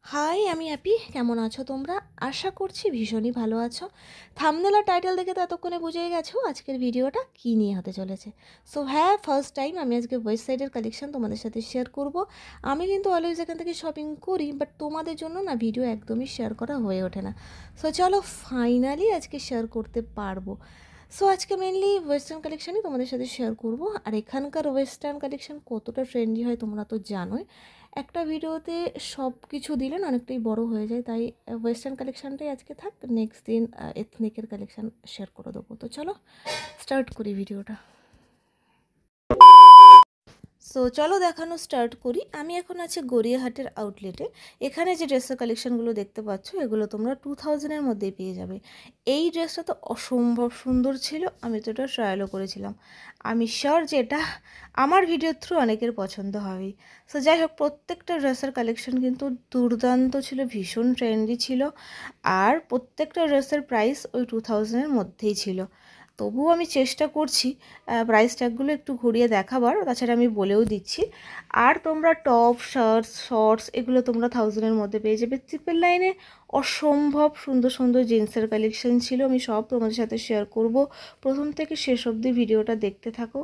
High, আমি Appy. কেমন আছো তোমরা? আশা করছি ভীষণই ভালো আছো। থাম্বনেল আর টাইটেল দেখে তো এতক্ষণে বুঝেই গেছো আজকের ভিডিওটা কী নিয়ে হতে চলেছে। সো হ্যাঁ, ফার্স্ট টাইম আমি আজকে ওয়েবসাইটের কালেকশন তোমাদের সাথে শেয়ার করব। আমি কিন্তু অলওয়েজ এখান থেকে শপিং করি, বাট তোমাদের জন্য না ভিডিও একদমই শেয়ার করা হয়ে ওঠে না। সো চলো, ফাইনালি আজকে শেয়ার করতে পারবো। সো আজকে মেনলি ওয়েস্টার্ন কালেকশানই তোমাদের সাথে শেয়ার করব। আর এখানকার ওয়েস্টার্ন কালেকশান কতটা ট্রেন্ডি হয় তোমরা তো জানোই। একটা ভিডিওতে সব কিছু দিলে না অনেকটাই বড় হয়ে যায়, তাই ওয়েস্টার্ন কালেকশানটাই আজকে থাক। নেক্সট দিন এথনিকের কালেকশান শেয়ার করে দেবো। তো চলো স্টার্ট করি ভিডিওটা। সো চলো দেখানো স্টার্ট করি। আমি এখন আছি গড়িয়াহাটের আউটলেটে। এখানে যে ড্রেসের কালেকশানগুলো দেখতে পাচ্ছ এগুলো তোমরা 2000-এর মধ্যেই পেয়ে যাবে। এই ড্রেসটা তো অসম্ভব সুন্দর ছিল, আমি তো এটা ট্রায়ালও করেছিলাম। আমি শিওর যে এটা আমার ভিডিওর থ্রু অনেকের পছন্দ হবেই। সো যাই হোক, প্রত্যেকটা ড্রেসের কালেকশান কিন্তু দুর্দান্ত ছিল, ভীষণ ট্রেন্ডি ছিল। আর প্রত্যেকটা ড্রেসের প্রাইস ওই 2000-এর মধ্যেই ছিল। তবুও আমি চেষ্টা করছি প্রাইস ট্যাগগুলো একটু ঘুরিয়ে দেখাবার, তাছাড়া আমি বলেও দিচ্ছি। আর তোমরা টপ, শার্টস, শর্টস এগুলো তোমরা 1000-এর মধ্যে পেয়ে যাবে। ট্রিপল লাইনে অসম্ভব সুন্দর সুন্দর জিন্সের কালেকশন ছিল, আমি সব তোমাদের সাথে শেয়ার করব। প্রথম থেকে শেষ অবধি ভিডিওটা দেখতে থাকো,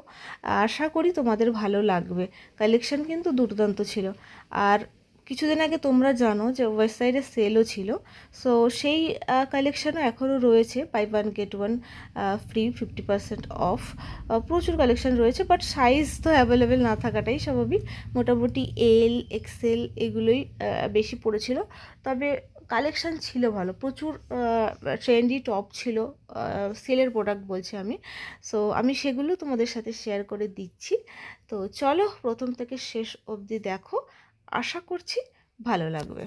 আশা করি তোমাদের ভালো লাগবে। কালেকশন কিন্তু দুর্দান্ত ছিল। আর কিছুদিন আগে তোমরা জানো যে ওয়েবসাইটে সেলও ছিল। সো সেই কালেকশানও এখনও রয়েছে, buy one get one free, 50% off. প্রচুর কালেকশান রয়েছে, বাট সাইজ তো অ্যাভেলেবেল না থাকাটাই স্বাভাবিক। মোটামুটি এল, এক্সেল এগুলোই বেশি পড়েছিল, তবে কালেকশান ছিল ভালো। প্রচুর ট্রেন্ডি টপ ছিল, সেলের প্রোডাক্ট বলছি আমি। সো আমি সেগুলো তোমাদের সাথে শেয়ার করে দিচ্ছি। তো চলো প্রথম থেকে শেষ অবধি দেখো, আশা করছি ভালো লাগবে।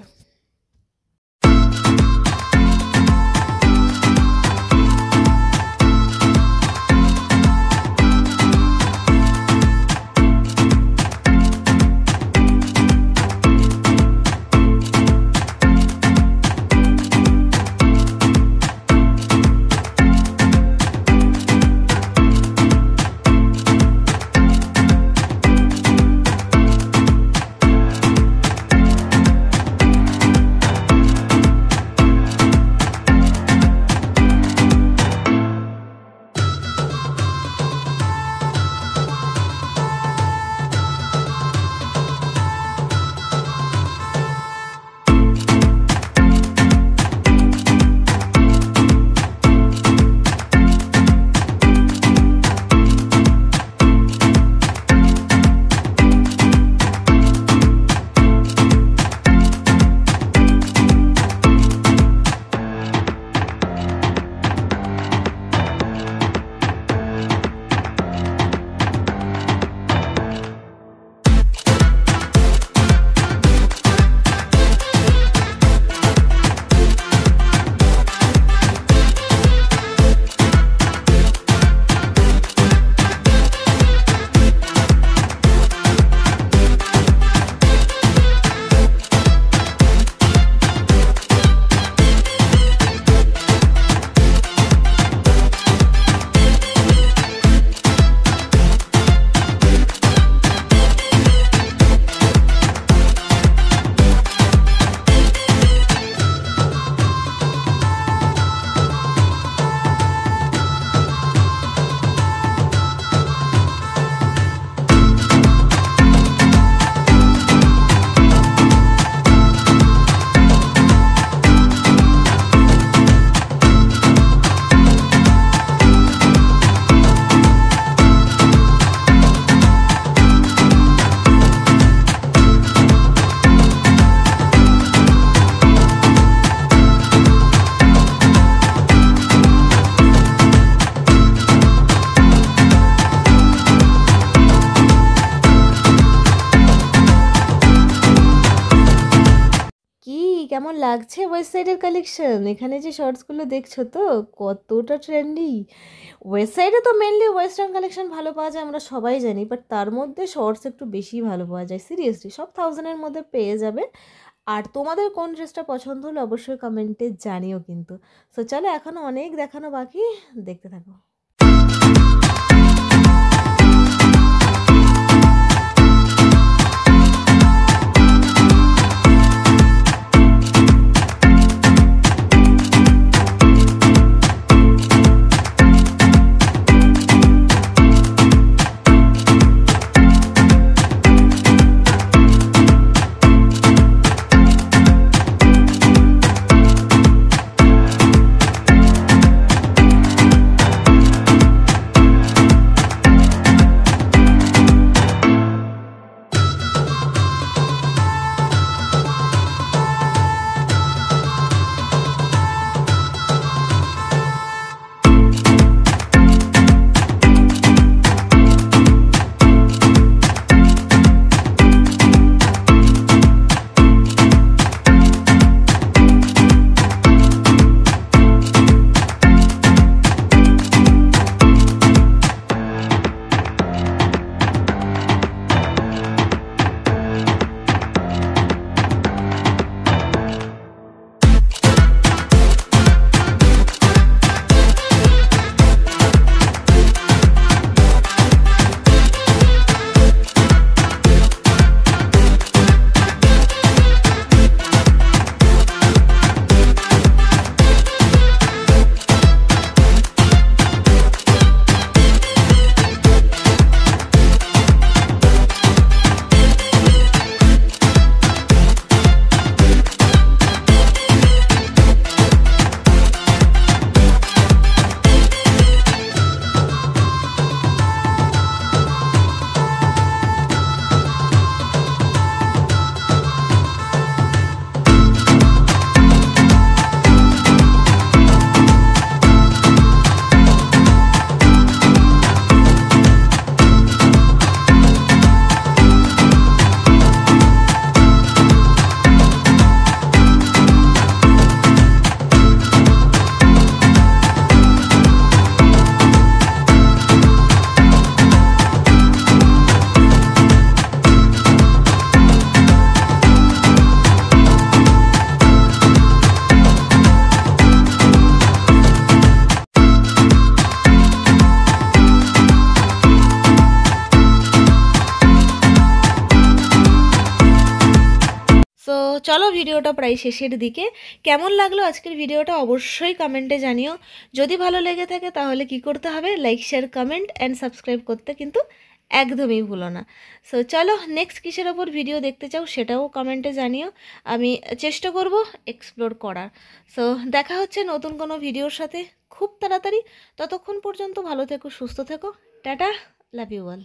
কেমন লাগছে ওয়েবসাইটের কালেকশন? এখানে যে শর্টসগুলো দেখছো তো কতটা ট্রেন্ডি। ওয়েবসাইটে তো মেনলি ওয়েস্টার্ন কালেকশন ভালো পাওয়া যায়, আমরা সবাই জানি, বাট তার মধ্যে শর্টস একটু বেশি ভালো পাওয়া যায়। সিরিয়াসলি সব 1000-এর মধ্যে পেয়ে যাবে। আর তোমাদের কোন ড্রেসটা পছন্দ হলো অবশ্যই কমেন্টে জানিও কিন্তু। সো চলো, এখনও অনেক দেখানো বাকি, দেখতে থাকো। তো চলো ভিডিওটা প্রায় শেষের দিকে। কেমন লাগলো আজকের ভিডিওটা অবশ্যই কমেন্টে জানিও। যদি ভালো লেগে থাকে তাহলে কি করতে হবে, like share comment and subscribe করতে কিন্তু একদমই ভুলো না। সো চলো নেক্সট কিসের ওপর ভিডিও দেখতে চাও সেটাও কমেন্টে জানিও, আমি চেষ্টা করব এক্সপ্লোর করার। সো দেখা হচ্ছে নতুন কোনো ভিডিওর সাথে খুব তাড়াতাড়ি। ততক্ষণ পর্যন্ত ভালো থেকো, সুস্থ থেকো, টাটা, লাভ ইউ অল।